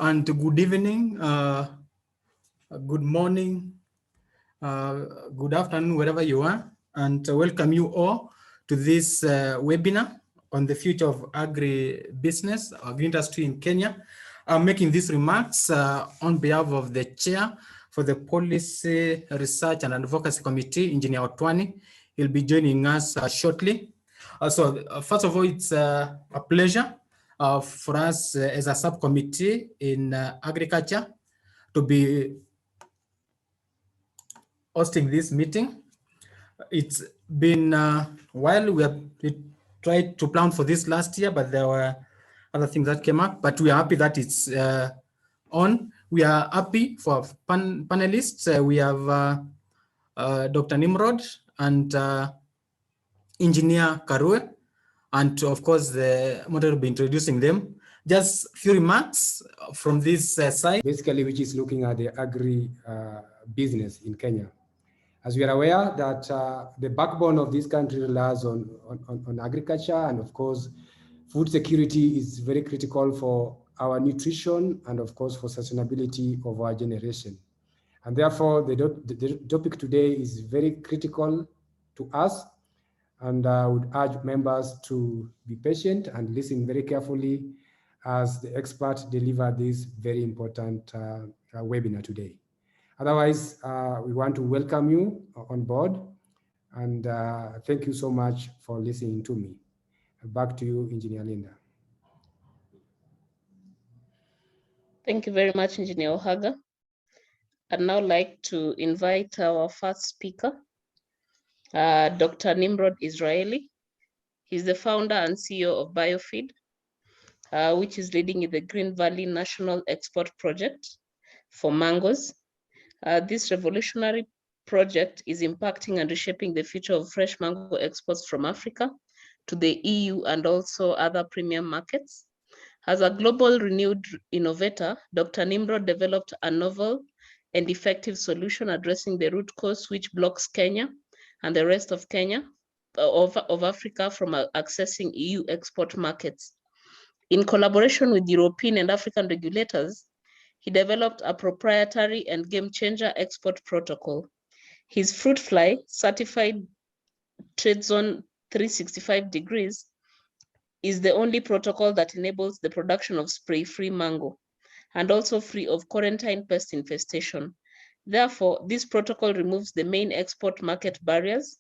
And good evening, good morning, good afternoon, wherever you are, and welcome you all to this webinar on the future of agribusiness, agri-industry in Kenya. I'm making these remarks on behalf of the chair for the Policy Research and Advocacy Committee, Engineer Otwani. He'll be joining us shortly. First of all, it's a pleasure for us as a subcommittee in agriculture to be hosting this meeting. It's been a while. We tried to plan for this last year, but there were other things that came up, but we are happy that it's on. We are happy for panelists. We have Dr. Nimrod and Engineer Karue, and of course, the moderator will be introducing them. Just a few remarks from this side. Basically, which is looking at the agri business in Kenya. As we are aware that the backbone of this country relies on agriculture, and of course, food security is very critical for our nutrition and of course for sustainability of our generation. And therefore, the topic today is very critical to us, and I would urge members to be patient and listen very carefully as the experts deliver this very important webinar today. Otherwise, we want to welcome you on board, and thank you so much for listening to me. Back to you, Engineer Linda. Thank you very much, Engineer Ohaga. I'd now like to invite our first speaker, Dr. Nimrod Israeli. He's the founder and CEO of Biofeed, which is leading in the Green Valley National Export Project for mangoes. This revolutionary project is impacting and reshaping the future of fresh mango exports from Africa to the EU and also other premium markets. As a global renewed innovator, Dr. Nimrod developed a novel and effective solution addressing the root cause which blocks Kenya and the rest of of Africa from accessing EU export markets. In collaboration with European and African regulators, he developed a proprietary and game-changer export protocol. His fruit fly, certified trade zone 365 degrees, is the only protocol that enables the production of spray-free mango and also free of quarantine pest infestation. Therefore, this protocol removes the main export market barriers.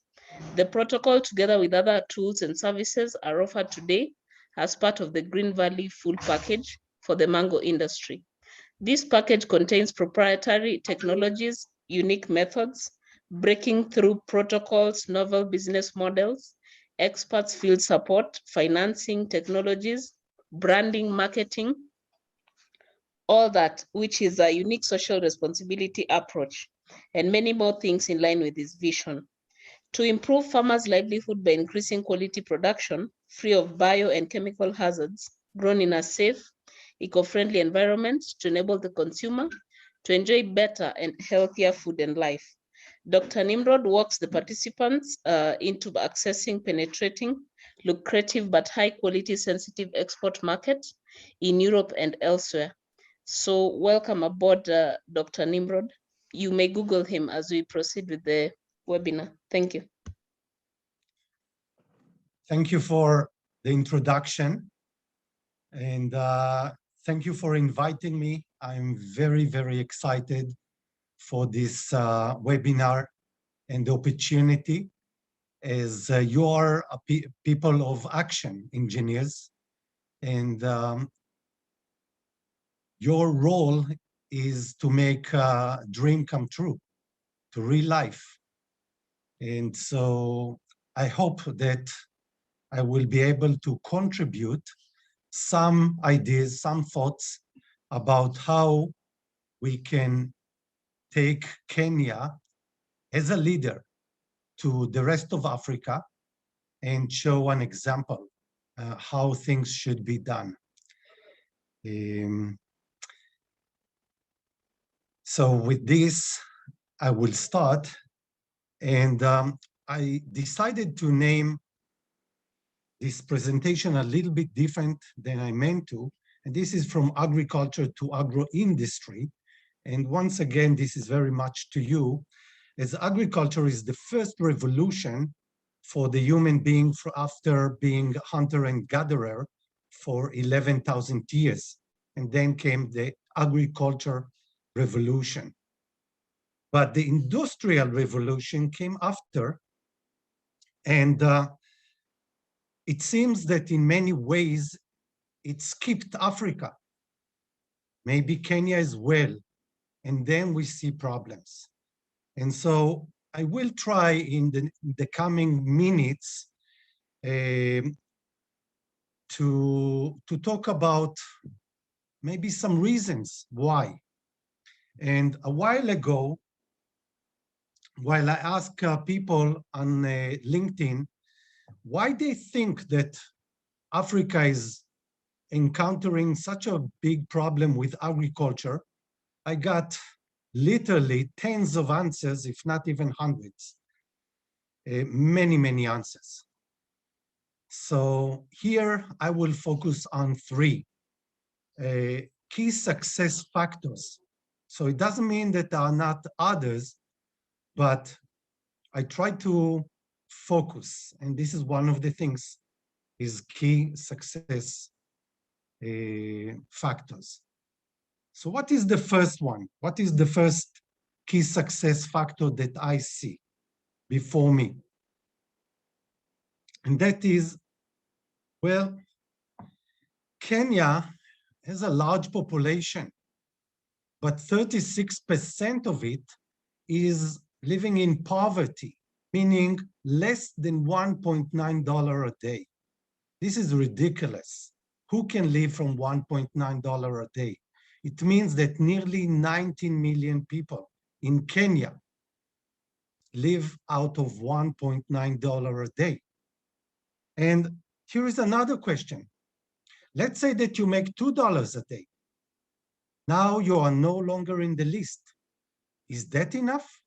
The protocol, together with other tools and services, are offered today as part of the Green Valley full package for the mango industry. This package contains proprietary technologies, unique methods, breaking through protocols, novel business models, experts field support, financing technologies, branding, marketing, all that, which is a unique social responsibility approach, and many more things in line with his vision. To improve farmers' livelihood by increasing quality production, free of bio and chemical hazards, grown in a safe, eco-friendly environment to enable the consumer to enjoy better and healthier food and life. Dr. Nimrod walks the participants into accessing, penetrating, lucrative but high-quality sensitive export markets in Europe and elsewhere. So welcome aboard, Dr. Nimrod. You may Google him as we proceed with the webinar. Thank you. Thank you for the introduction, and thank you for inviting me. I'm very, very excited for this webinar and the opportunity, as you are people of action, engineers, and your role is to make a dream come true, to real life. And so I hope that I will be able to contribute some ideas, some thoughts about how we can take Kenya as a leader to the rest of Africa and show an example how things should be done. So with this, I will start. And I decided to name this presentation a little bit different than I meant to, And this is from agriculture to agro-industry. And once again, this is very much to you, as agriculture is the first revolution for the human being after being hunter and gatherer for 11,000 years. And then came the agriculture revolution. But the industrial revolution came after, and it seems that in many ways it skipped Africa, maybe Kenya as well, and then we see problems. And so I will try in the coming minutes to talk about maybe some reasons why. And a while ago, while I asked people on LinkedIn why they think that Africa is encountering such a big problem with agriculture, I got literally tens of answers, if not even hundreds, many answers. So here I will focus on three key success factors. So it doesn't mean that there are not others, but I try to focus, and this is one of the things, is key success factors. So what is the first one? What is the first key success factor that I see before me? And that is, well, Kenya has a large population, but 36% of it is living in poverty, meaning less than $1.9 a day. This is ridiculous. Who can live from $1.9 a day? It means that nearly 19 million people in Kenya live out of $1.9 a day. And here is another question. Let's say that you make $2 a day. Now you are no longer in the list. Is that enough?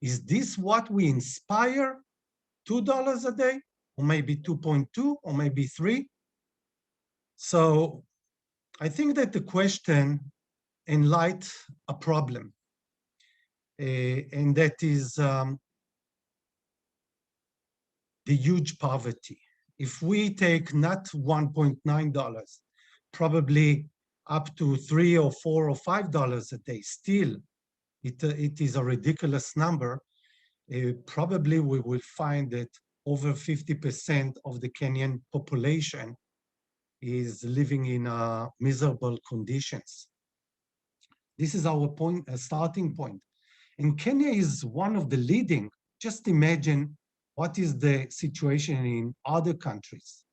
Is this what we inspire? $2 a day, or maybe 2.2, or maybe 3? So I think that the question enlightens a problem, and that is the huge poverty. If we take not $1.9, probably up to $3 or $4 or $5 a day, still it is a ridiculous number. Probably we will find that over 50% of the Kenyan population is living in miserable conditions. This is our point, starting point. And Kenya is one of the leading. Just imagine what is the situation in other countries.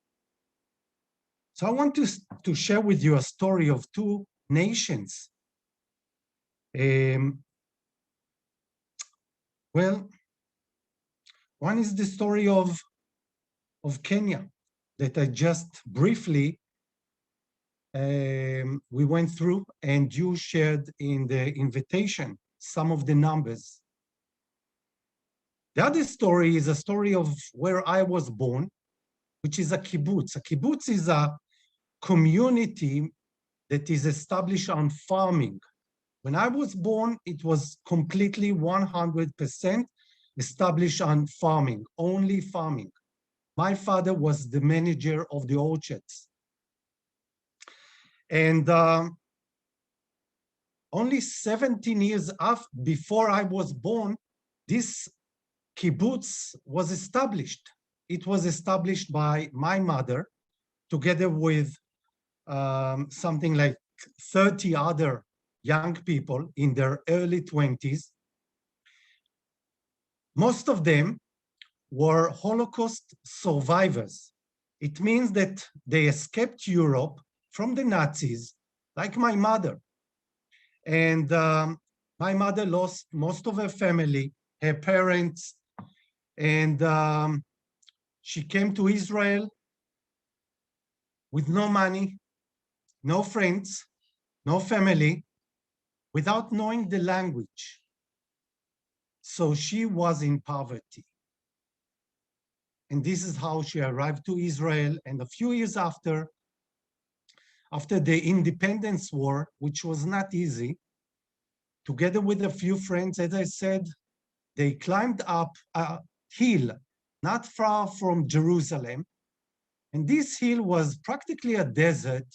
So I want to share with you a story of two nations. Well, one is the story of Kenya that I just briefly we went through, and you shared in the invitation some of the numbers. The other story is a story of where I was born, which is a kibbutz. A kibbutz is a community that is established on farming. When I was born, it was completely 100% established on farming, only farming. My father was the manager of the orchards. And only 17 years before I was born, this kibbutz was established. It was established by my mother, together with something like 30 other young people in their early 20s. Most of them were Holocaust survivors. It means that they escaped Europe from the Nazis, like my mother. And my mother lost most of her family, her parents, and she came to Israel with no money, no friends, no family, without knowing the language. So she was in poverty. And this is how she arrived to Israel. And a few years after, after the independence war, which was not easy, together with a few friends, as I said, they climbed up a hill not far from Jerusalem. And this hill was practically a desert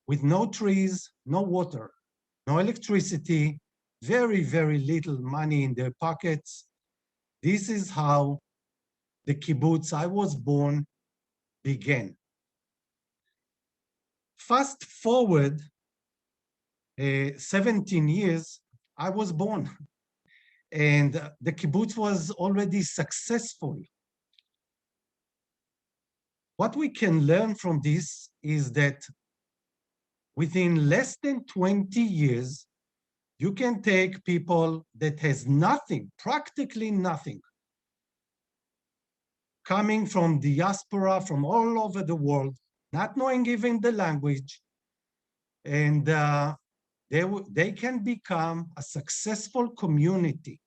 with no trees, no water, no electricity, very, very little money in their pockets. This is how the kibbutz I was born began. Fast forward 17 years, I was born, and the kibbutz was already successful. What we can learn from this is that within less than 20 years, you can take people that has nothing, practically nothing, coming from diaspora, from all over the world, not knowing even the language, and they can become a successful community.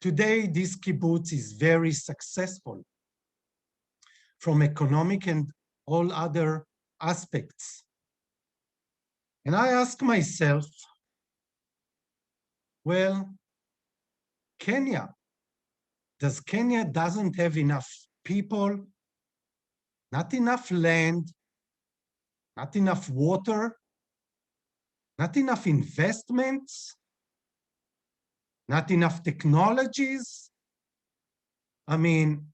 Today, this kibbutz is very successful from economic and all other aspects. And I ask myself, well, does Kenya doesn't have enough people, not enough land, not enough water, not enough investments, not enough technologies? I mean,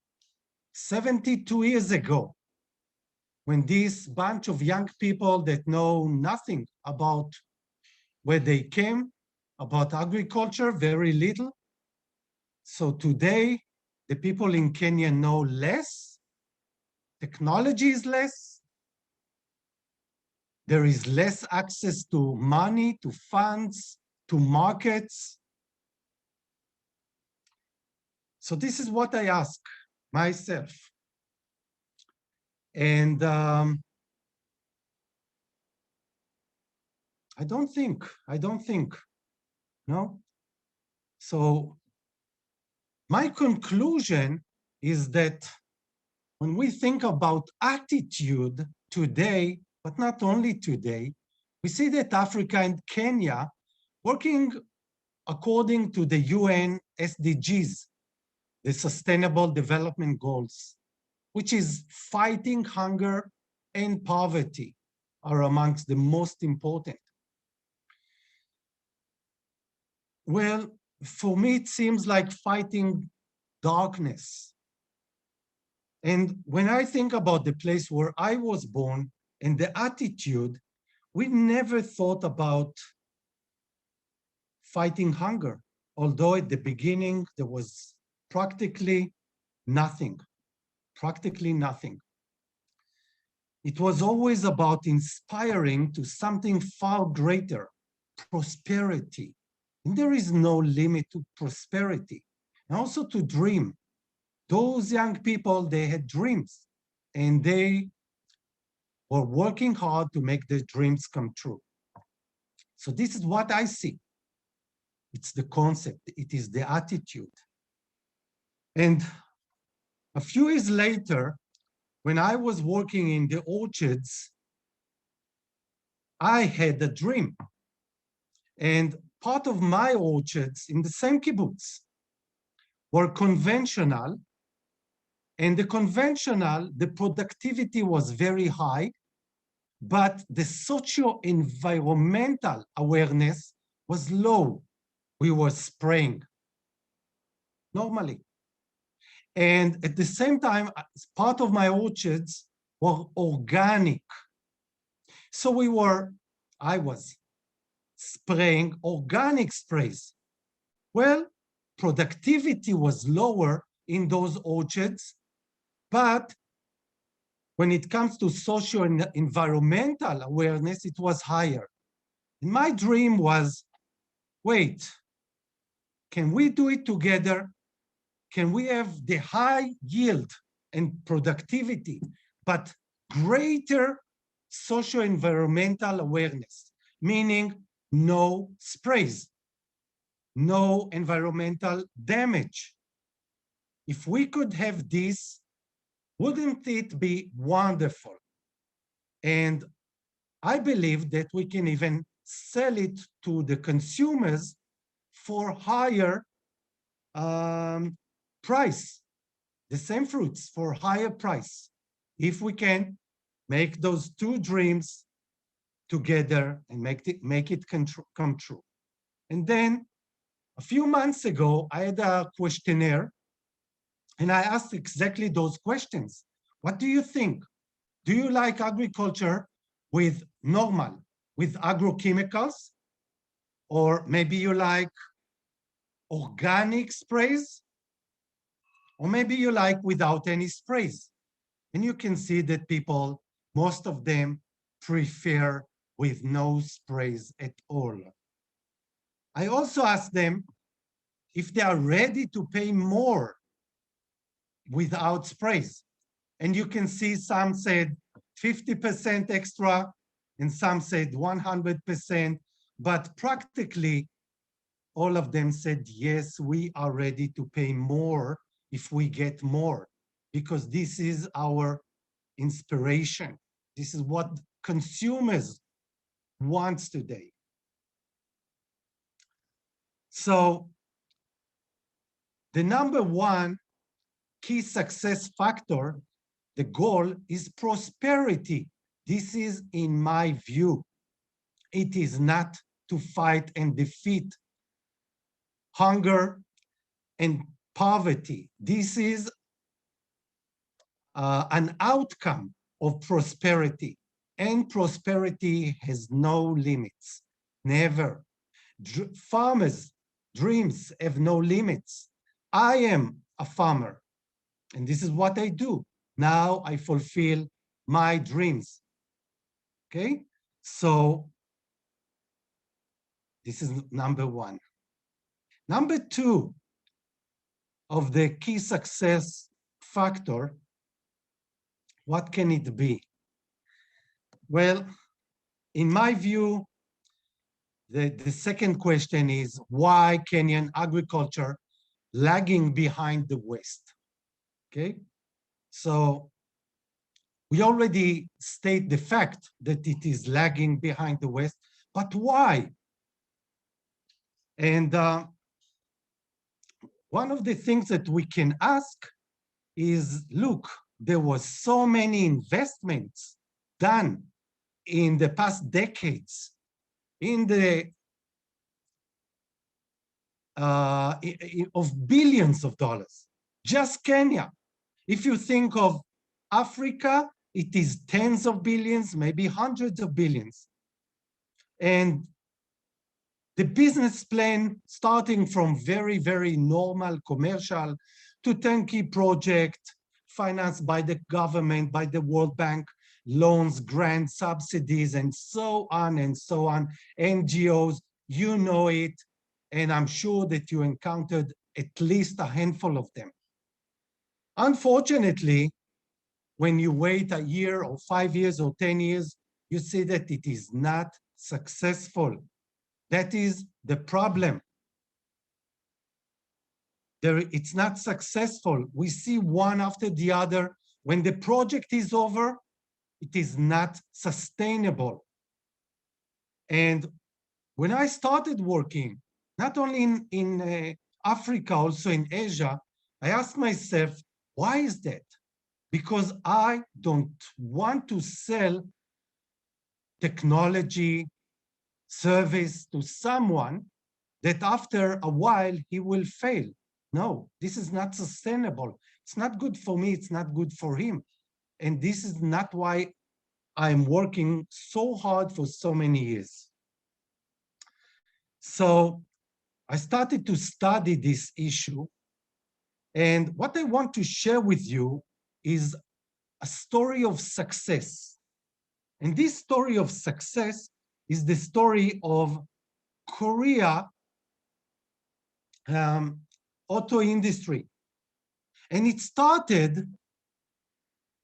72 years ago, when this bunch of young people that know nothing about where they came, about agriculture, very little. So today, the people in Kenya know less, technology is less, there is less access to money, to funds, to markets. So this is what I ask myself. And I don't think, no? So my conclusion is that when we think about attitude today, but not only today, we see that Africa and Kenya working according to the UN SDGs, the Sustainable Development Goals, which is fighting hunger and poverty are amongst the most important. Well, for me, it seems like fighting darkness. And when I think about the place where I was born and the attitude, we never thought about fighting hunger, although at the beginning there was practically nothing, practically nothing. It was always about inspiring to something far greater, prosperity. And there is no limit to prosperity, and also to dream. Those young people, they had dreams, and they were working hard to make their dreams come true. So this is what I see. It's the concept, it is the attitude. And a few years later, when I was working in the orchards, I had a dream. And part of my orchards in the same kibbutz were conventional. And the conventional, the productivity was very high, but the socio-environmental awareness was low. We were spraying normally. And at the same time, part of my orchards were organic. So I was spraying organic sprays. Well, productivity was lower in those orchards, but when it comes to social and environmental awareness, it was higher. And my dream was, wait, can we do it together? Can we have the high yield and productivity, but greater social environmental awareness, meaning no sprays, no environmental damage? If we could have this, wouldn't it be wonderful? And I believe that we can even sell it to the consumers for higher price, the same fruits for higher price, if we can make those two dreams together and make it come true. And then a few months ago, I had a questionnaire and I asked exactly those questions. What do you think? Do you like agriculture with normal, with agrochemicals? Or maybe you like organic sprays? Or maybe you like without any sprays? And you can see that people, most of them prefer with no sprays at all. I also asked them if they are ready to pay more without sprays. And you can see some said 50% extra and some said 100%, but practically all of them said, yes, we are ready to pay more if we get more, because this is our inspiration. This is what consumers want today. So the number one key success factor, the goal, is prosperity. This is in my view. It is not to fight and defeat hunger and poverty. This is an outcome of prosperity, and prosperity has no limits, never. Farmers' dreams have no limits. I am a farmer, and this is what I do. Now I fulfill my dreams. Okay, so this is number one. Number two of the key success factor, what can it be? Well, in my view, the second question is, why Kenyan agriculture lagging behind the West? Okay, so we already state the fact that it is lagging behind the West, but why? And one of the things that we can ask is, look, there was so many investments done in the past decades in the of billions of dollars. Just Kenya. If you think of Africa, it is tens of billions, maybe hundreds of billions. And the business plan, starting from very, very normal commercial to turnkey project, financed by the government, by the World Bank, loans, grants, subsidies, and so on and so on. NGOs, you know it, and I'm sure that you encountered at least a handful of them. Unfortunately, when you wait a year or 5 years or 10 years, you see that it is not successful. That is the problem. It's not successful. We see one after the other. When the project is over, it is not sustainable. And when I started working, not only in Africa, also in Asia, I asked myself, why is that? Because I don't want to sell technology, service to someone that after a while he will fail. No, this is not sustainable. It's not good for me. It's not good for him. And this is not why I'm working so hard for so many years. So I started to study this issue. And what I want to share with you is a story of success. And this story of success is the story of Korea auto industry. And it started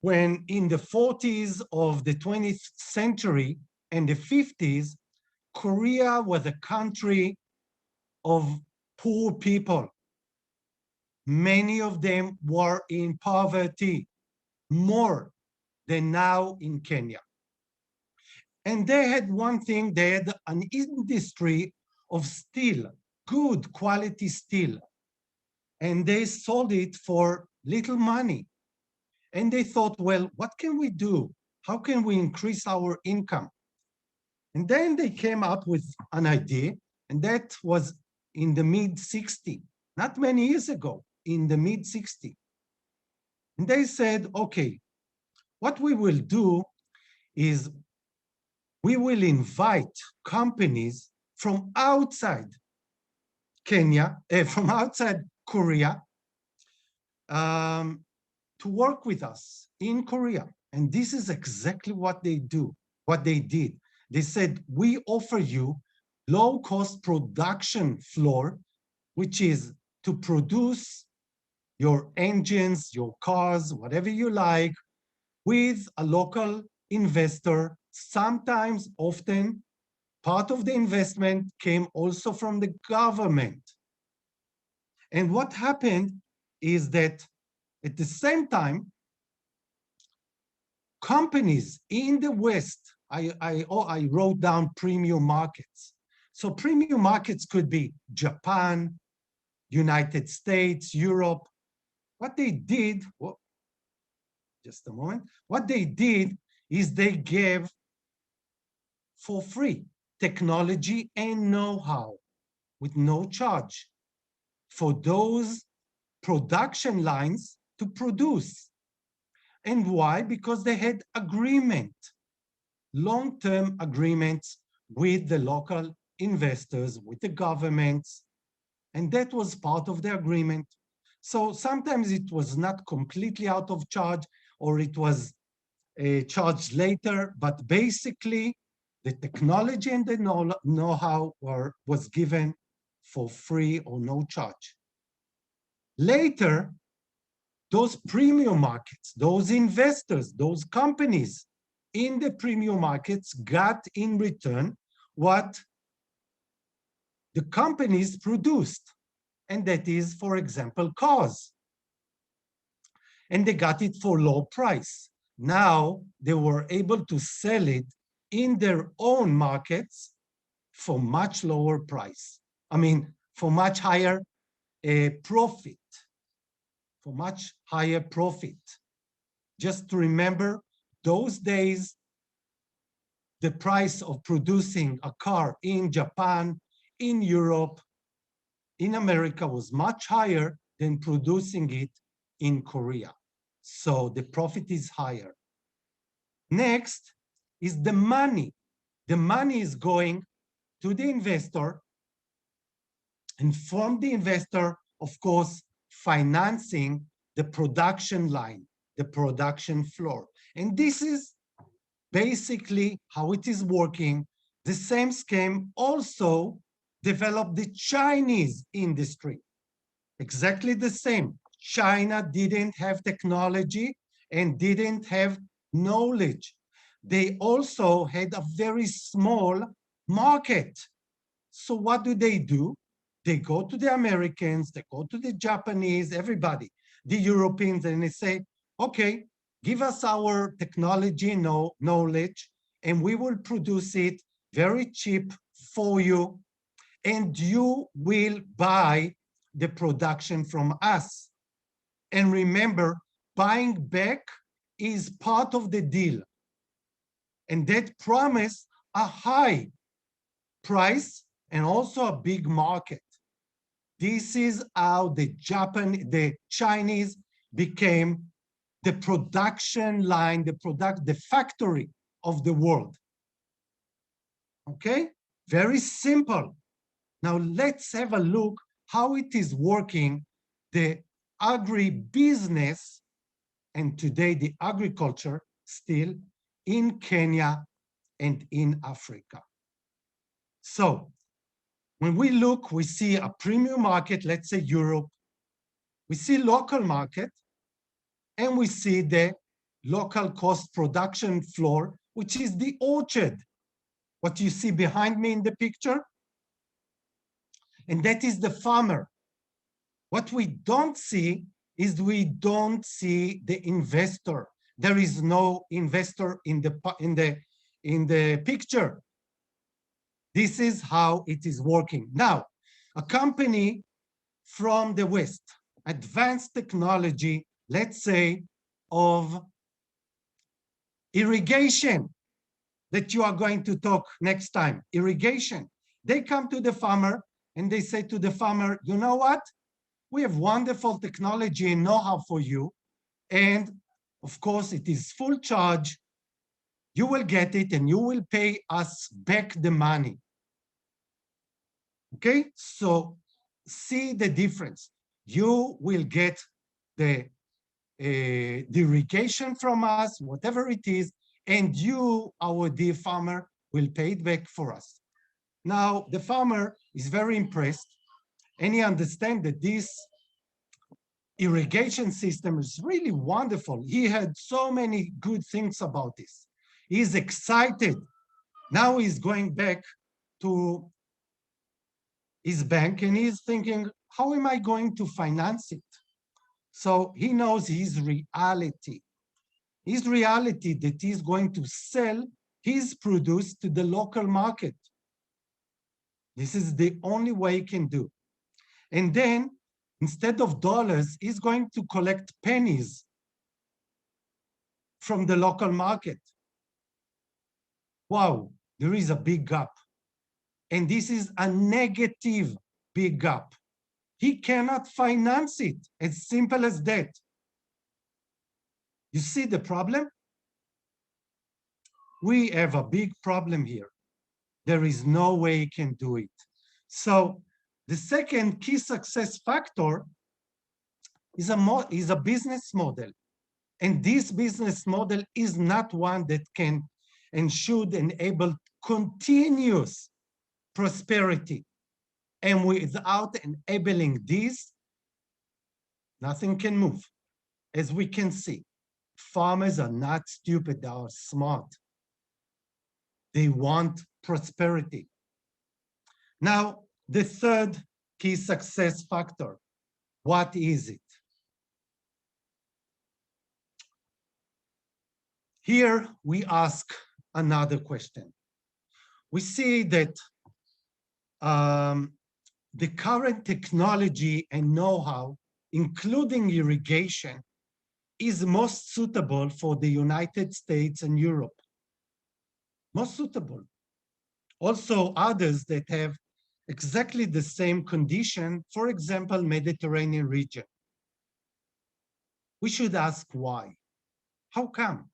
when in the 40s of the 20th century and the 50s, Korea was a country of poor people. Many of them were in poverty, more than now in Kenya. And they had one thing, they had an industry of steel, good quality steel. And they sold it for little money. And they thought, well, what can we do? How can we increase our income? And then they came up with an idea, and that was in the mid-60s, not many years ago, in the mid-60s. And they said, okay, what we will do is we will invite companies from outside Kenya, from outside Korea, to work with us in Korea. And this is exactly what they did. They said, we offer you low-cost production floor, which is to produce your engines, your cars, whatever you like, with a local investor. Sometimes, often, part of the investment came also from the government. And what happened is that at the same time, companies in the West, I wrote down premium markets. So premium markets could be Japan, United States, Europe. What they did, just a moment. What they did is they gave for free technology and know-how with no charge for those production lines to produce. And why? Because they had agreement, long-term agreements with the local investors, with the governments, and that was part of the agreement. So sometimes it was not completely out of charge, or it was charged later, but basically the technology and the know-how was given for free or no charge. Later, those premium markets, those investors, those companies in the premium markets got in return what the companies produced. And that is, for example, cars. And they got it for low price. Now they were able to sell it in their own markets for much lower price. I mean, for much higher profit. For much higher profit. Just to remember, those days, the price of producing a car in Japan, in Europe, in America was much higher than producing it in Korea. So the profit is higher. Next is the money. The money is going to the investor, and from the investor, of course, financing the production line, the production floor. And this is basically how it is working. The same scheme also developed the Chinese industry. Exactly the same. China didn't have technology and didn't have knowledge. They also had a very small market. So what do? They go to the Americans, they go to the Japanese, everybody, the Europeans, and they say, okay, give us our technology knowledge, and we will produce it very cheap for you, and you will buy the production from us. And remember, buying back is part of the deal. And that promise a high price and also a big market. This is how the Chinese became the production line, the factory of the world. Okay, very simple. Now let's have a look how it is working, the agribusiness, and today the agriculture still in Kenya and in Africa. So when we look, we see a premium market, let's say Europe. We see local market, and we see the local cost production floor, which is the orchard. What you see behind me in the picture, and that is the farmer. What we don't see is we don't see the investor. There is no investor in in the picture. This is how it is working. Now, a company from the West, advanced technology, let's say, of irrigation, that you are going to talk next time, irrigation. They come to the farmer and they say to the farmer, you know what? We have wonderful technology and know-how for you. And of course, it is full charge. You will get it and you will pay us back the money. Okay, so see the difference. You will get the irrigation from us, whatever it is, and you, our dear farmer, will pay it back for us. Now, the farmer is very impressed, and he understands that this irrigation system is really wonderful. He had so many good things about this. He's excited. Now he's going back to his bank and he's thinking, how am I going to finance it? So he knows his reality that he's going to sell his produce to the local market. This is the only way he can do. And then instead of dollars, he's going to collect pennies from the local market. Wow, there is a big gap. And this is a negative big gap. He cannot finance it, as simple as that. You see the problem? We have a big problem here. There is no way he can do it. So the second key success factor is a business model. And this business model is not one that can and should enable continuous prosperity. And without enabling this, nothing can move. As we can see, farmers are not stupid, they are smart. They want prosperity. Now, the third key success factor, what is it? Here we ask another question. We see that the current technology and know-how, including irrigation, is most suitable for the United States and Europe. Most suitable. Also others that have exactly the same condition, for example, Mediterranean region. We should ask why. How come?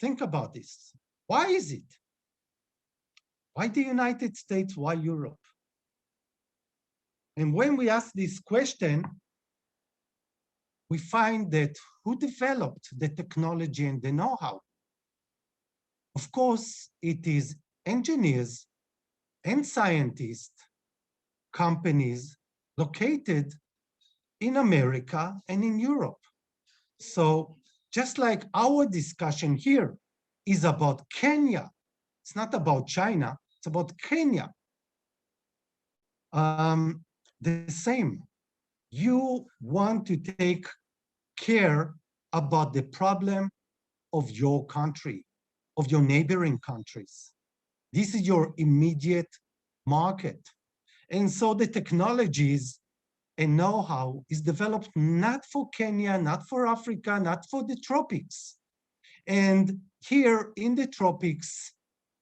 Think about this. Why is it? Why the United States? Why Europe? And when we ask this question, we find that who developed the technology and the know-how? Of course, it is engineers and scientists, companies located in America and in Europe. So just like our discussion here is about Kenya, it's not about China, it's about Kenya. The same, you want to take care about the problem of your country, of your neighboring countries. This is your immediate market. And so the technologies and know-how is developed not for Kenya, not for Africa, not for the tropics. And here in the tropics,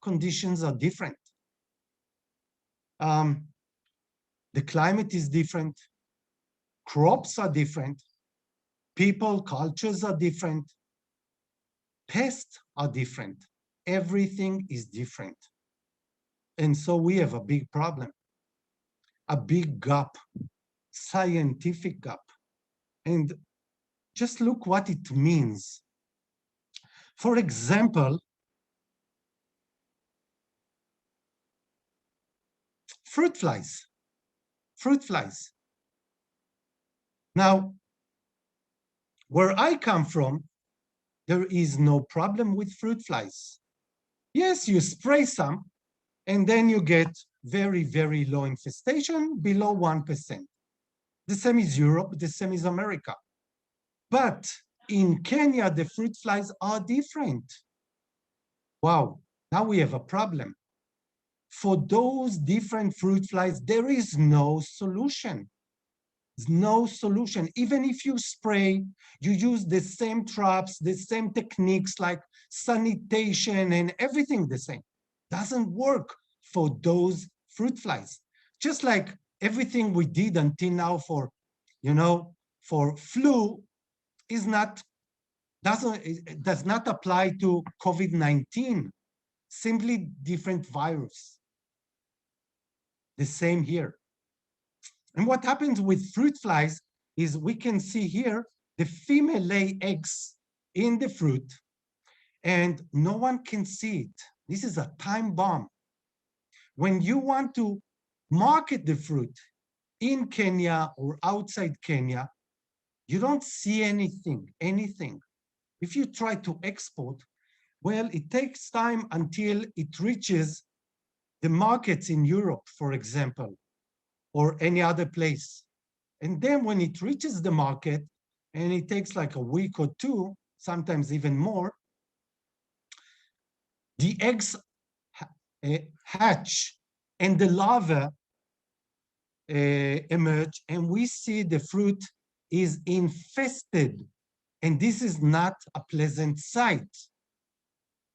conditions are different. The climate is different, crops are different, people, cultures are different, pests are different, everything is different. And so we have a big problem, a big gap, scientific gap. And just look what it means. For example, fruit flies. Now, where I come from, there is no problem with fruit flies. Yes, you spray some, and then you get very, very low infestation, below 1%. The same is Europe, the same is America. But in Kenya, the fruit flies are different. Wow, now we have a problem. For those different fruit flies, there is no solution. There's no solution. Even if you spray, you use the same traps, the same techniques like sanitation and everything the same. Doesn't work for those fruit flies. Just like everything we did until now for, for flu is not, does not apply to COVID-19, simply different virus. The same here. And what happens with fruit flies is we can see here the female lay eggs in the fruit and no one can see it. This is a time bomb. When you want to market the fruit in Kenya or outside Kenya, you don't see anything. If you try to export, well, it takes time until it reaches the markets in Europe, for example, or any other place. And then when it reaches the market, and it takes like a week or two, sometimes even more, the eggs hatch and the larvae emerge, and we see the fruit is infested. And this is not a pleasant sight,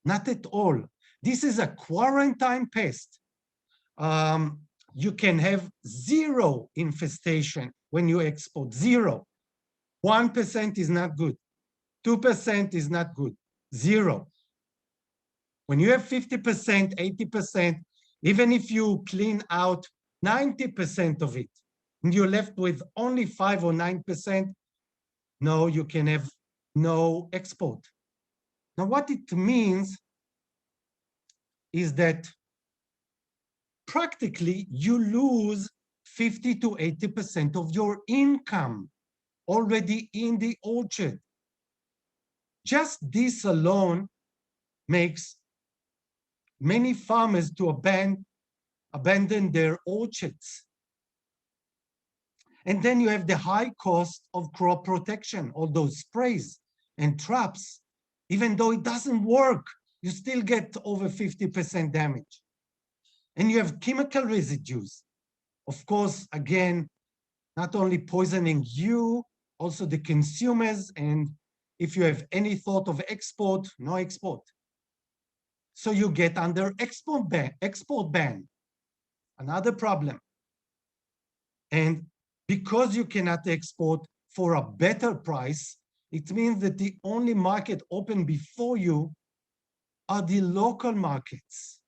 not at all. This is a quarantine pest. You can have zero infestation when you export, zero. 1% is not good. 2% is not good, zero. When you have 50%, 80%, even if you clean out 90% of it, and you're left with only 5 or 9%, no, you can have no export. Now, what it means is that practically you lose 50 to 80% of your income already in the orchard. Just this alone makes many farmers to abandon their orchards. And then you have the high cost of crop protection, all those sprays and traps. Even though it doesn't work, you still get over 50% damage. And you have chemical residues. Of course, again, not only poisoning you, also the consumers. And if you have any thought of export, no export. So you get under export ban, another problem. And because you cannot export for a better price, it means that the only market open before you are the local markets.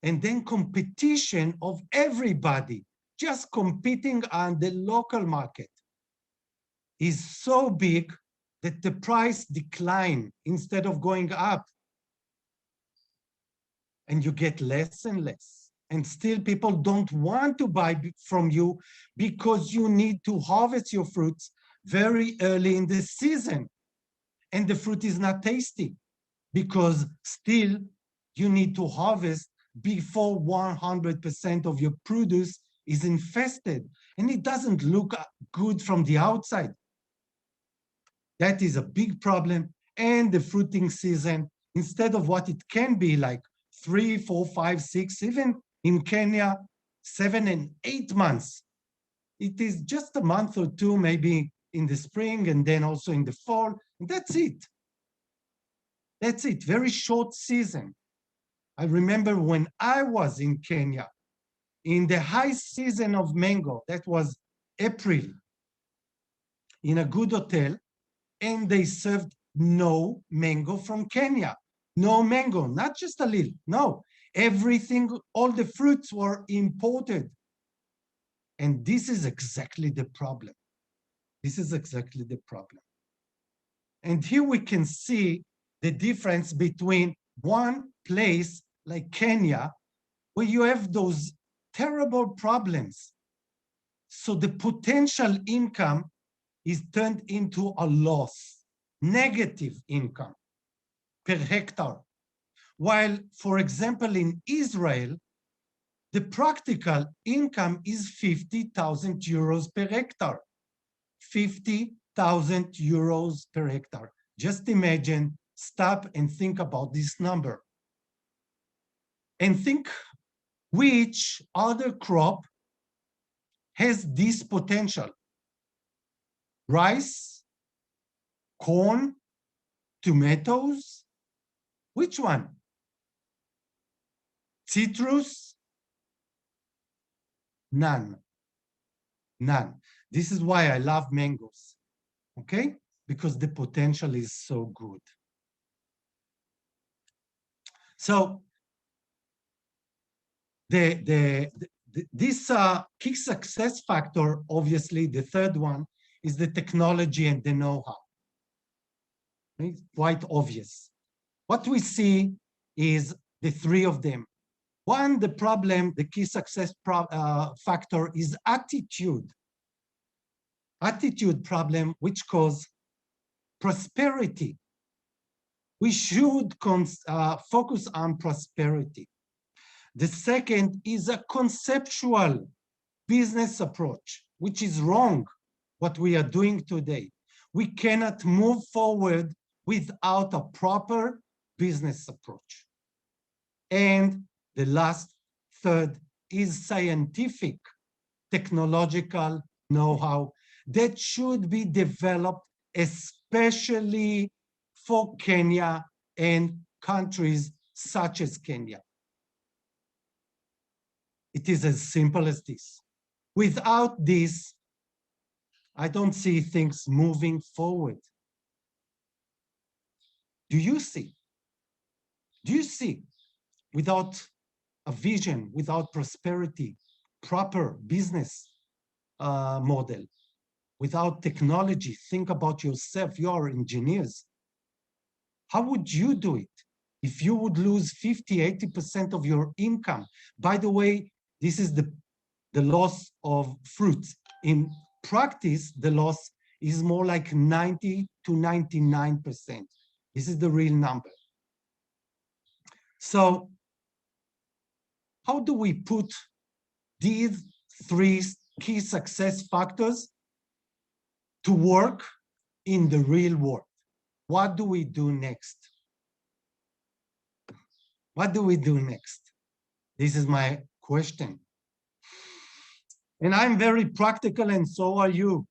And then competition of everybody, just competing on the local market, is so big that the price decline instead of going up. And you get less and less. And still people don't want to buy from you because you need to harvest your fruits very early in the season. And the fruit is not tasty because still you need to harvest before 100% of your produce is infested. And it doesn't look good from the outside. That is a big problem. And the fruiting season, instead of what it can be like 3, 4, 5, 6, even in Kenya, 7 and 8 months. It is just a month or two, maybe in the spring and then also in the fall. And that's it. That's it. Very short season. I remember when I was in Kenya, in the high season of mango, that was April, in a good hotel, and they served no mango from Kenya. No mango, not just a little, no. Everything, all the fruits were imported. And this is exactly the problem. This is exactly the problem. And here we can see the difference between one place like Kenya, where you have those terrible problems. So the potential income is turned into a loss, negative income per hectare. While, for example, in Israel, the practical income is 50,000 euros per hectare. 50 euros per hectare. Just imagine, stop and think about this number. And think which other crop has this potential. Rice, corn, tomatoes, which one? Citrus? None. None. This is why I love mangoes, okay? Because the potential is so good. So this key success factor, obviously, the third one is the technology and the know-how. It's quite obvious. What we see is the three of them. One, the problem, the key success factor is attitude. Attitude problem, which cause prosperity. We should focus on prosperity. The second is a conceptual business approach, which is wrong, what we are doing today. We cannot move forward without a proper business approach. And the last, third, is scientific, technological know-how that should be developed especially for Kenya and countries such as Kenya. It is as simple as this. Without this, I don't see things moving forward. Do you see? Do you see? Without a vision, without prosperity, proper business model, without technology, think about yourself, you are engineers. How would you do it if you would lose 50, 80% of your income? By the way, this is the loss of fruits. In practice, the loss is more like 90 to 99%. This is the real number. So how do we put these three key success factors to work in the real world? What do we do next? What do we do next? This is my question. And I'm very practical, and so are you.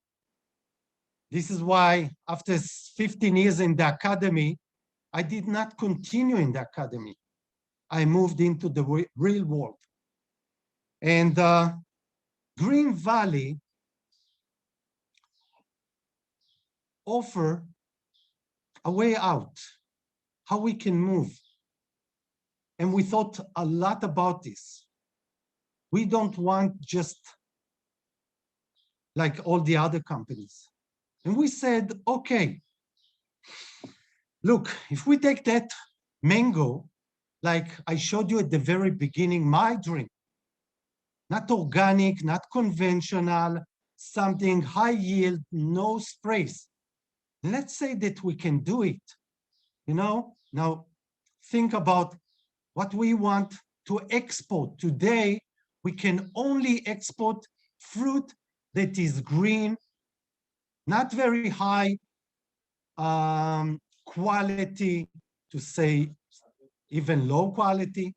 This is why after 15 years in the academy, I did not continue in the academy. I moved into the real world. And Green Valley offer a way out, how we can move. And we thought a lot about this. We don't want just like all the other companies. And we said, okay, look, if we take that mango, like I showed you at the very beginning, my dream, not organic, not conventional, something high yield, no sprays. Let's say that we can do it. You know, now think about what we want to export. Today, we can only export fruit that is green, not very high quality, to say even low quality.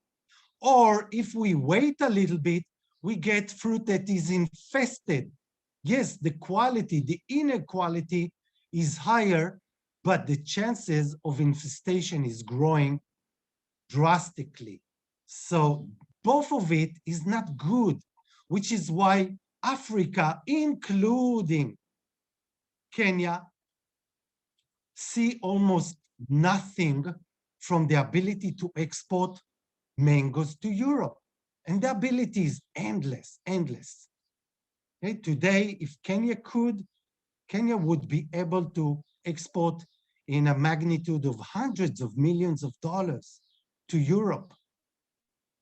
Or if we wait a little bit, we get fruit that is infested. Yes, the quality, the inner quality is higher, but the chances of infestation is growing drastically. So both of it is not good, which is why Africa, including Kenya, see almost nothing from the ability to export mangoes to Europe. And the ability is endless, endless. Okay? Today, if Kenya could, Kenya would be able to export in a magnitude of hundreds of millions of dollars to Europe,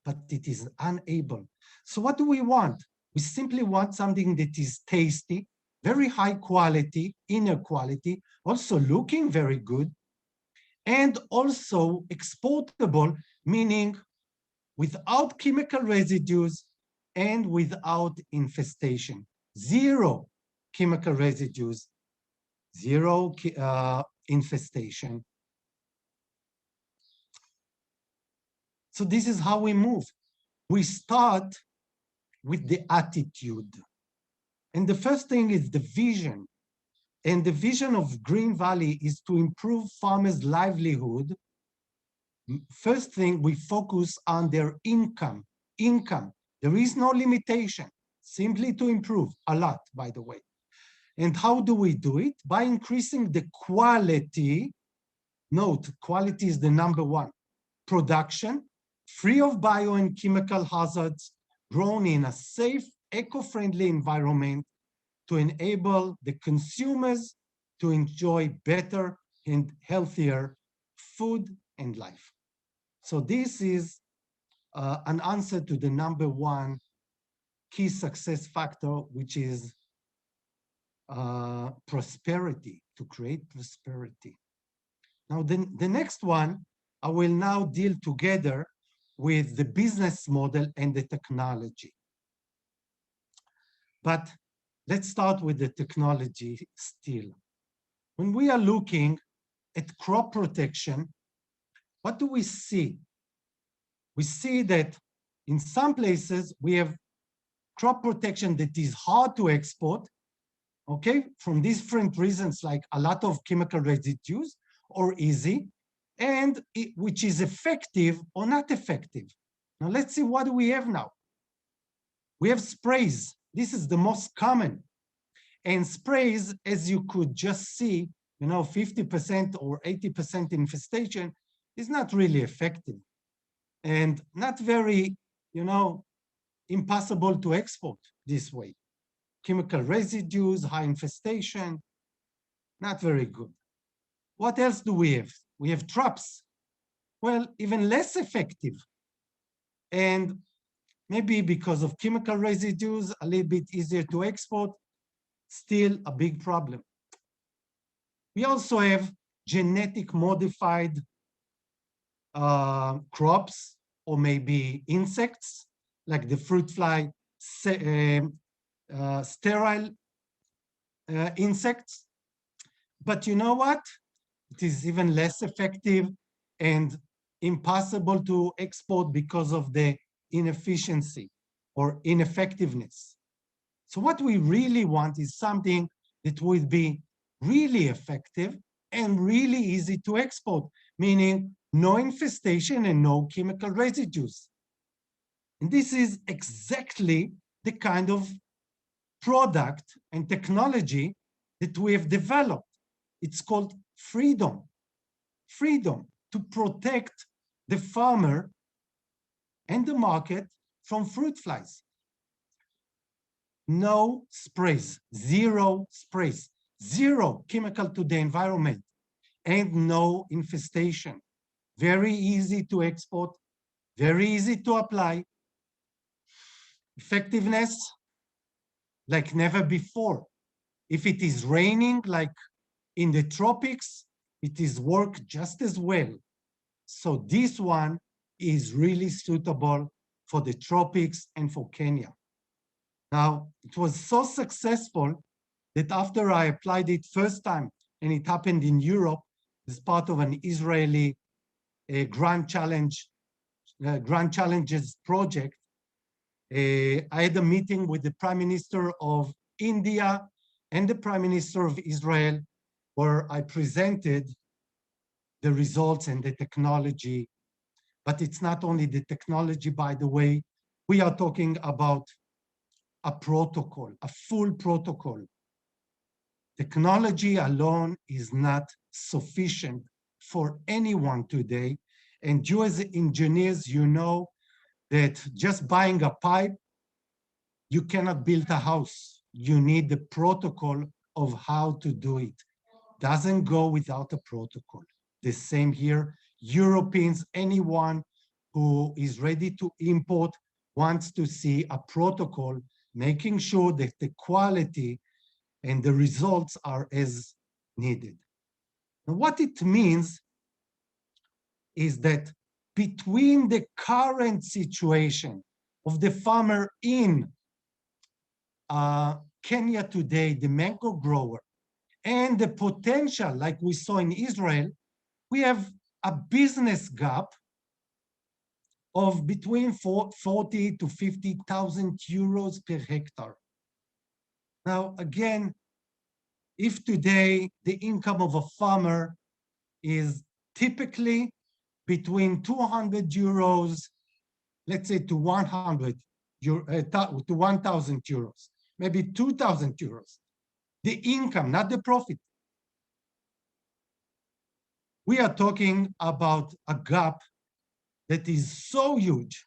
but it is unable. So what do we want? We simply want something that is tasty, very high quality, inner quality, also looking very good, and also exportable, meaning without chemical residues and without infestation. Zero chemical residues, zero infestation. So this is how we move. We start with the attitude. And the first thing is the vision. And the vision of Green Valley is to improve farmers' livelihood. First thing, we focus on their income. There is no limitation, simply to improve a lot, by the way. And how do we do it? By increasing the quality. Note, quality is the number one. Production, free of bio and chemical hazards, grown in a safe, eco-friendly environment to enable the consumers to enjoy better and healthier food and life. So this is an answer to the number one key success factor, which is prosperity, to create prosperity. Now, the next one, I will now deal together with the business model and the technology. But let's start with the technology still. When we are looking at crop protection, what do we see? We see that in some places we have crop protection that is hard to export, okay, from different reasons, like a lot of chemical residues, or easy, and which is effective or not effective. Now let's see, what do we have now? We have sprays. This is the most common. And sprays, as you could just see, 50% or 80% infestation is not really effective and not very, impossible to export this way. Chemical residues, high infestation, not very good. What else do we have? We have traps. Well, even less effective. And maybe because of chemical residues, a little bit easier to export, still a big problem. We also have genetic modified crops, or maybe insects, like the fruit fly, sterile insects. But you know what? It is even less effective and impossible to export because of the inefficiency or ineffectiveness. So what we really want is something that would be really effective and really easy to export, meaning no infestation and no chemical residues. And this is exactly the kind of product and technology that we have developed. It's called freedom. Freedom to protect the farmer and the market from fruit flies. No sprays, zero sprays, zero chemical to the environment, and no infestation. Very easy to export, very easy to apply. Effectiveness, like never before. If it is raining, like in the tropics, it is work just as well. So this one is really suitable for the tropics and for Kenya. Now, it was so successful that after I applied it first time, and it happened in Europe as part of an Israeli Grand Challenges project, I had a meeting with the Prime Minister of India and the Prime Minister of Israel, where I presented the results and the technology. But it's not only the technology, by the way. We are talking about a protocol, a full protocol. Technology alone is not sufficient for anyone today. And you as engineers, you know that just buying a pipe, you cannot build a house. You need the protocol of how to do it. Doesn't go without a protocol. The same here. Europeans, anyone who is ready to import wants to see a protocol, making sure that the quality and the results are as needed. Now, what it means is that between the current situation of the farmer in Kenya today, the mango grower, and the potential, like we saw in Israel, we have a business gap of between 40 to 50,000 euros per hectare. Now, again, if today the income of a farmer is typically between 200 euros, let's say to 100 to 1,000 euros, maybe 2,000 euros, the income, not the profit. We are talking about a gap that is so huge.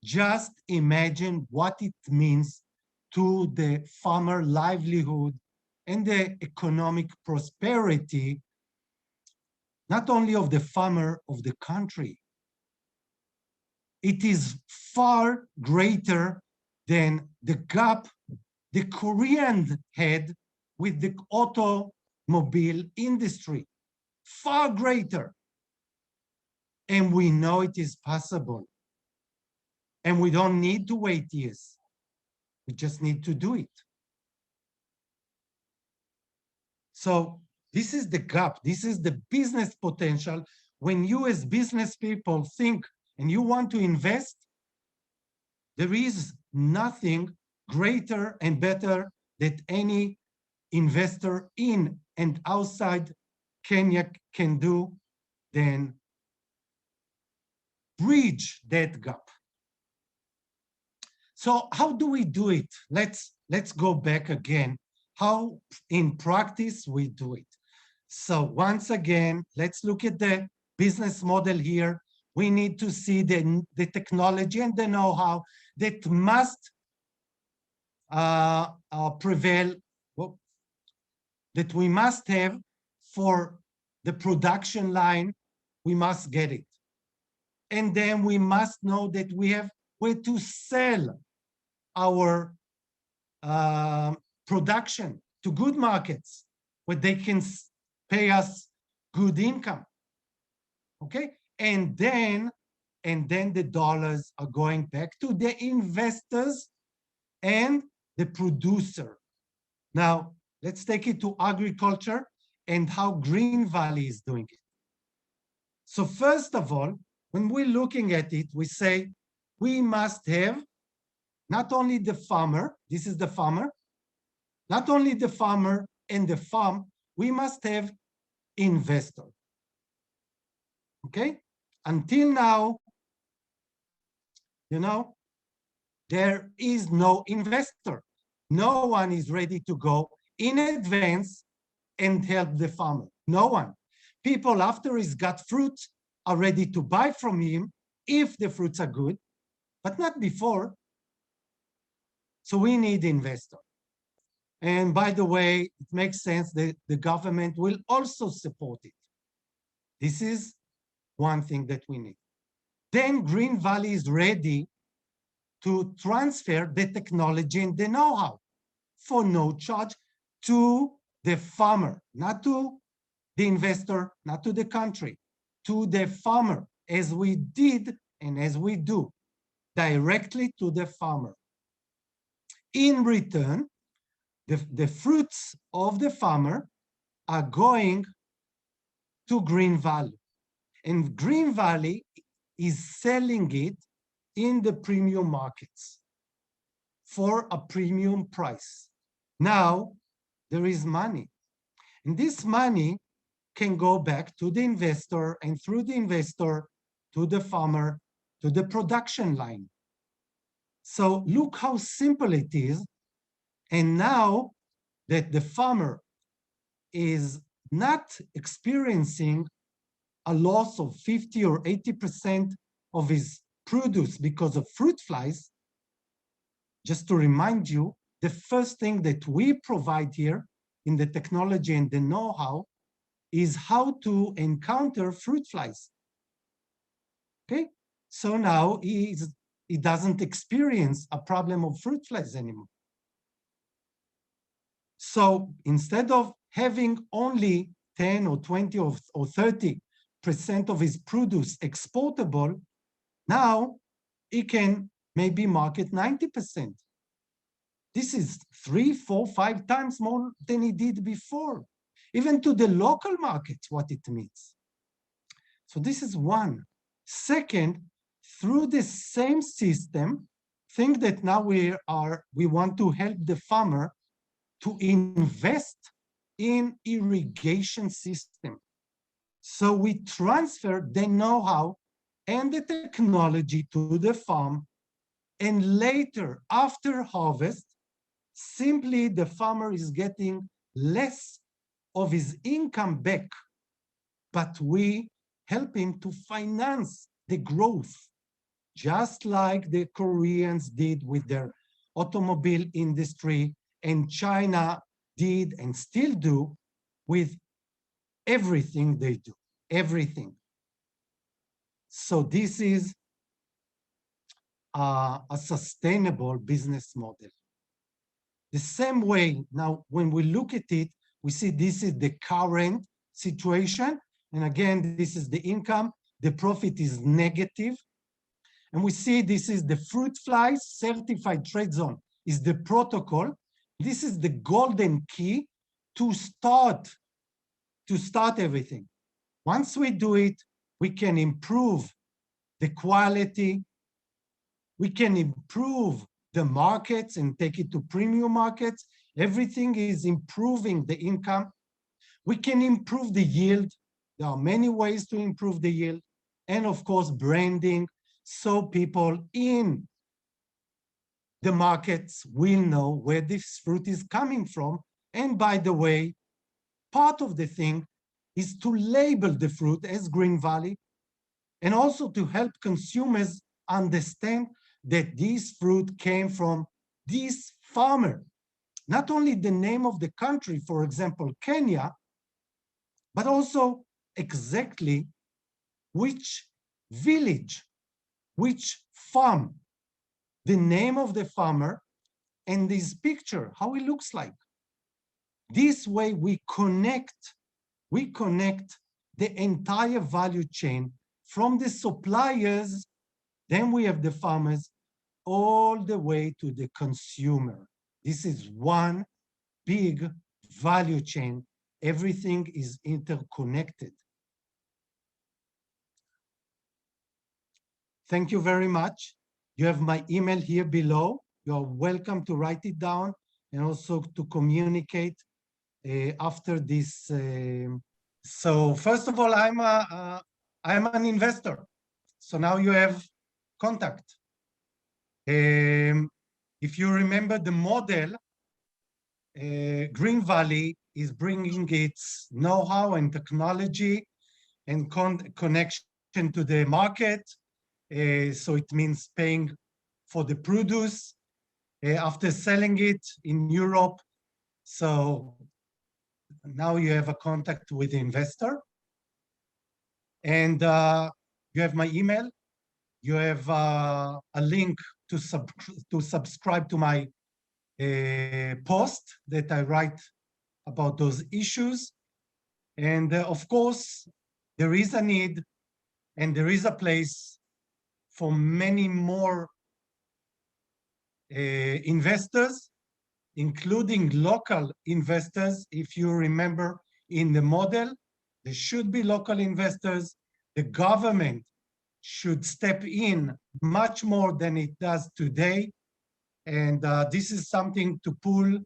Just imagine what it means to the farmer livelihood and the economic prosperity, not only of the farmer, of the country. It is far greater than the gap the Korean had with the automobile industry, far greater. And we know it is possible. And we don't need to wait years. We just need to do it. So this is the gap. This is the business potential. When you as business people think and you want to invest, there is nothing greater and better that any investor in and outside Kenya can do than bridge that gap. So how do we do it? Let's go back again. How in practice we do it. So once again, let's look at the business model here. We need to see the technology and the know-how that must prevail, that we must have for the production line. We must get it. And then we must know that we have where to sell our production to good markets where they can pay us good income. Okay, and then the dollars are going back to the investors and the producer. Now let's take it to agriculture and how Green Valley is doing it. So first of all, when we're looking at it, we say we must have not only the farmer, this is the farmer, not only the farmer and the farm, we must have investor. Okay? Until now, there is no investor. No one is ready to go in advance and help the farmer. No one. People after he's got fruit are ready to buy from him if the fruits are good, but not before. So we need investor. And by the way, it makes sense that the government will also support it. This is one thing that we need. Then Green Valley is ready to transfer the technology and the know-how for no charge to the farmer, not to the investor, not to the country, to the farmer, as we did and as we do, directly to the farmer. In return, the fruits of the farmer are going to Green Valley. And Green Valley is selling it in the premium markets for a premium price. Now, there is money. And this money can go back to the investor and through the investor to the farmer, to the production line. So look how simple it is. And now that the farmer is not experiencing a loss of 50 or 80% of his produce because of fruit flies, just to remind you, the first thing that we provide here in the technology and the know-how is how to encounter fruit flies. Okay, so now he doesn't experience a problem of fruit flies anymore. So instead of having only 10 or 20 or 30% of his produce exportable, now he can maybe market 90%. This is 3, 4, 5 times more than he did before. even to the local markets, what it means. So this is one. Second, through the same system, think that now we want to help the farmer to invest in irrigation system. So we transfer the know-how and the technology to the farm, and later, after harvest, simply the farmer is getting less of his income back, but we help him to finance the growth, just like the Koreans did with their automobile industry, and China did and still do with everything they do, everything. So this is a sustainable business model. The same way, now, when we look at it, we see this is the current situation. And again, this is the income. The profit is negative. And we see this is the fruit flies certified trade zone, is the protocol. This is the golden key to start everything. Once we do it, we can improve the quality. We can improve the markets and take it to premium markets. Everything is improving the income. We can improve the yield. There are many ways to improve the yield. And of course, branding, so people in the markets will know where this fruit is coming from. And by the way, part of the thing is to label the fruit as Green Valley, and also to help consumers understand that this fruit came from this farmer. Not only the name of the country, for example, Kenya, but also exactly which village, which farm, the name of the farmer, and this picture, how it looks like. This way we connect the entire value chain from the suppliers, then we have the farmers, all the way to the consumer. This is one big value chain. Everything is interconnected. Thank you very much. You have my email here below. You're welcome to write it down and also to communicate after this. So first of all, I'm an investor. So now you have contact. If you remember the model, Green Valley is bringing its know-how and technology and connection to the market. So it means paying for the produce after selling it in Europe. So now you have a contact with the investor. And you have my email. You have a link to subscribe to my post that I write about those issues. And of course, there is a need and there is a place for many more investors, including local investors. If you remember in the model, there should be local investors. The government should step in much more than it does today. And this is something to pull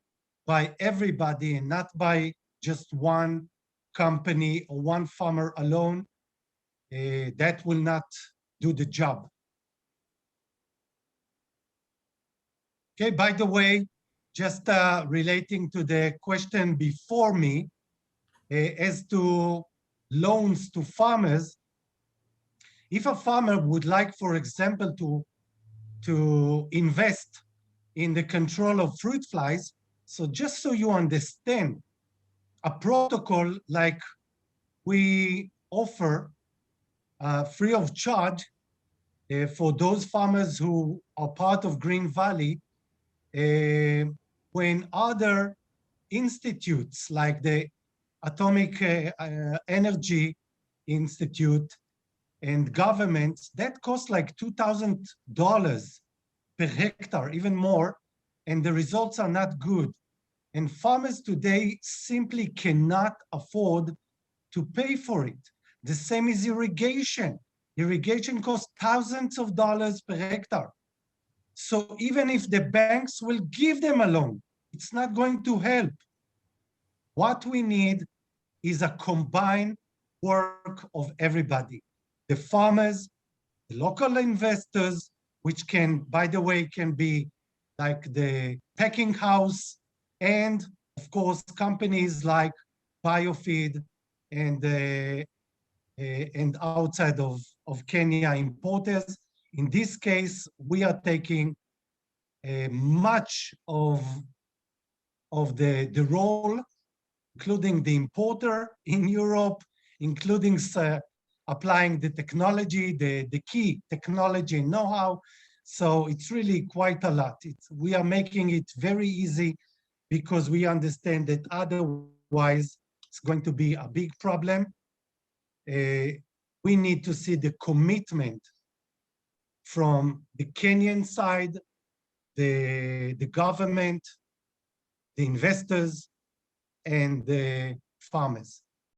by everybody and not by just one company or one farmer alone. That will not do the job. Okay, by the way, just relating to the question before me, as to loans to farmers, if a farmer would like, for example, to invest in the control of fruit flies, so just so you understand, a protocol like we offer free of charge for those farmers who are part of Green Valley, when other institutes like the Atomic Energy Institute and governments, that costs like $2,000 per hectare, even more, and the results are not good. And farmers today simply cannot afford to pay for it. The same is irrigation. Irrigation costs thousands of dollars per hectare. So even if the banks will give them a loan, it's not going to help. What we need is a combined work of everybody. The farmers, the local investors, which can, by the way, can be like the packing house, and of course, companies like Biofeed and outside of Kenya importers. In this case, we are taking much of the role, including the importer in Europe, including applying the technology, the key technology know-how. So it's really quite a lot. We are making it very easy because we understand that otherwise it's going to be a big problem. We need to see the commitment from the Kenyan side, the government, the investors, and the farmers.